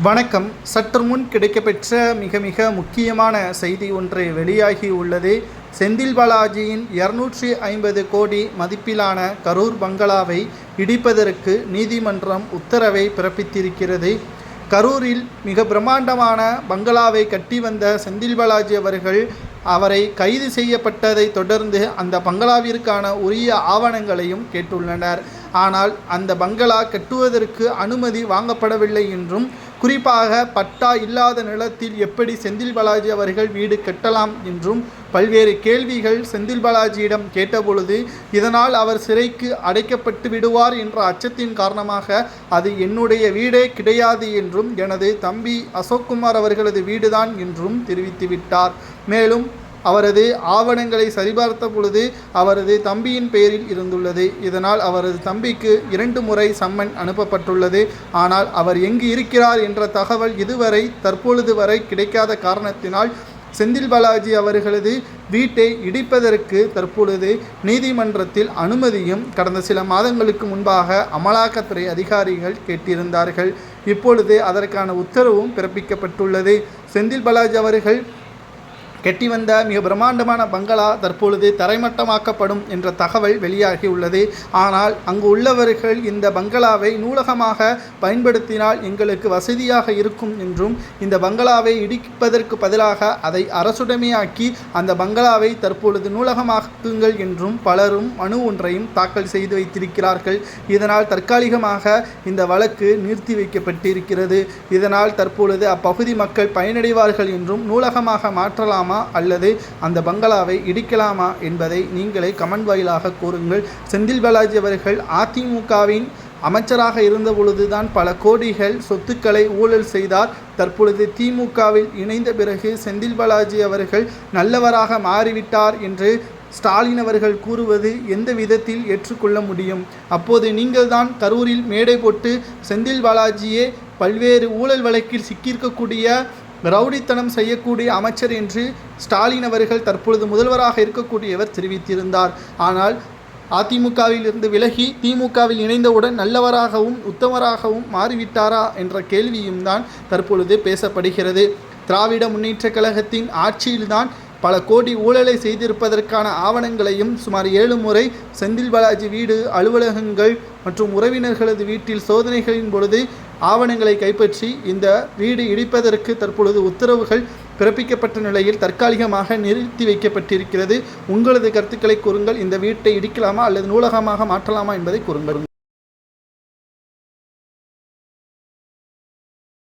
வணக்கம். சற்று முன் கிடைக்கப்பெற்ற மிக முக்கியமான செய்தி ஒன்று வெளியாகி உள்ளது. செந்தில் பாலாஜியின் 250 கோடி மதிப்பிலான கரூர் பங்களாவை இடிப்பதற்கு நீதிமன்றம் உத்தரவை பிறப்பித்திருக்கிறது. கரூரில் மிக பிரம்மாண்டமான பங்களாவை கட்டி வந்த செந்தில் பாலாஜி அவரை கைது செய்யப்பட்டதை தொடர்ந்து அந்த பங்களாவிற்கான உரிய ஆவணங்களையும் கேட்டுள்ளனர். ஆனால் அந்த பங்களா கட்டுவதற்கு அனுமதி வாங்கப்படவில்லை என்றும், குறிப்பாக பட்டா இல்லாத நிலத்தில் எப்படி செந்தில் பாலாஜி அவர்கள் வீடு கட்டலாம் என்றும் பல்வேறு கேள்விகள் செந்தில் பாலாஜியிடம் கேட்டபொழுது, இதனால் அவர் சிறைக்கு அடைக்கப்பட்டு விடுவார் என்ற அச்சத்தின் காரணமாக அது என்னுடைய வீடே கிடையாது என்றும், எனது தம்பி அசோக்குமார் அவர்களது வீடுதான் என்றும் தெரிவித்துவிட்டார். மேலும் அவரது ஆவணங்களை சரிபார்த்த பொழுது அவரது தம்பியின் பெயரில் இருந்துள்ளது. இதனால் அவரது தம்பிக்கு 2 முறை சம்மன் அனுப்பப்பட்டுள்ளது. ஆனால் அவர் எங்கு இருக்கிறார் என்ற தகவல் இதுவரை தற்பொழுது வரை கிடைக்காத காரணத்தினால் செந்தில் பாலாஜி அவர்களது வீட்டை இடிப்பதற்கு தற்பொழுது நீதிமன்றத்தில் அனுமதியும் கடந்த சில மாதங்களுக்கு முன்பாக அமலாக்கத்துறை அதிகாரிகள் கேட்டிருந்தார்கள். இப்பொழுது அதற்கான உத்தரவும் பிறப்பிக்கப்பட்டுள்ளது. செந்தில் பாலாஜி அவர்கள் கட்டி வந்த மிக பிரம்மாண்டமான பங்களா தற்பொழுது தரைமட்டமாக்கப்படும் என்ற தகவல் வெளியாகியுள்ளது. ஆனால் அங்கு உள்ளவர்கள் இந்த பங்களாவை நூலகமாக பயன்படுத்தினால் எங்களுக்கு வசதியாக இருக்கும் என்றும், இந்த பங்களாவை இடிப்பதற்கு பதிலாக அதை அரசுடைமையாக்கி அந்த பங்களாவை தற்பொழுது நூலகமாக்குங்கள் என்றும் பலரும் மனு ஒன்றையும் தாக்கல் செய்து வைத்திருக்கிறார்கள். இதனால் தற்காலிகமாக இந்த வழக்கு நிறுத்தி வைக்கப்பட்டிருக்கிறது. இதனால் தற்பொழுது அப்பகுதி மக்கள் பயனடைவார்கள் என்றும், நூலகமாக மாற்றலாமா அல்லது அந்த பங்களாவை இடிக்கலாமா என்பதை நீங்களே கமெண்ட் வாயிலாக கூறுங்கள். செந்தில் பாலாஜி அவர்கள் அதிமுகவின் அமைச்சராக இருந்த பொழுதுதான் பல கோடிகள் சொத்துக்களை ஊழல் செய்தார். தற்பொழுது திமுகவில் இணைந்த பிறகு செந்தில் பாலாஜி அவர்கள் நல்லவராக மாறிவிட்டார் என்று ஸ்டாலின் அவர்கள் கூறுவது எந்த விதத்தில் ஏற்றுக்கொள்ள முடியும்? அப்போது நீங்கள் தான் கரூரில் மேடை போட்டு செந்தில் பாலாஜியே பல்வேறு ஊழல் வழக்கில் சிக்கியிருக்கக்கூடிய ரவுடித்தனம் செய்யக்கூடிய அமைச்சர் என்று ஸ்டாலின் அவர்கள் தற்பொழுது முதல்வராக இருக்கக்கூடியவர் தெரிவித்திருந்தார். ஆனால் அதிமுகவில் இருந்து விலகி திமுகவில் இணைந்தவுடன் நல்லவராகவும் உத்தமராகவும் மாறிவிட்டாரா என்ற கேள்வியும் தான் தற்பொழுது பேசப்படுகிறது. திராவிட முன்னேற்றக் கழகத்தின் ஆட்சியில்தான் பல கோடி ஊழலை செய்திருப்பதற்கான ஆவணங்களையும் சுமார் 7 முறை செந்தில் பாலாஜி வீடு, அலுவலகங்கள் மற்றும் உறவினர்களது வீட்டில் சோதனைகளின் பொழுது ஆவணங்களை கைப்பற்றி இந்த வீடு இடிப்பதற்கு தற்பொழுது உத்தரவுகள் பிறப்பிக்கப்பட்ட நிலையில் தற்காலிகமாக நிறுத்தி வைக்கப்பட்டிருக்கிறது. உங்களது கருத்துக்களை கூறுங்கள். இந்த வீட்டை இடிக்கலாமா அல்லது நூலகமாக மாற்றலாமா என்பதை கூறுங்கள்.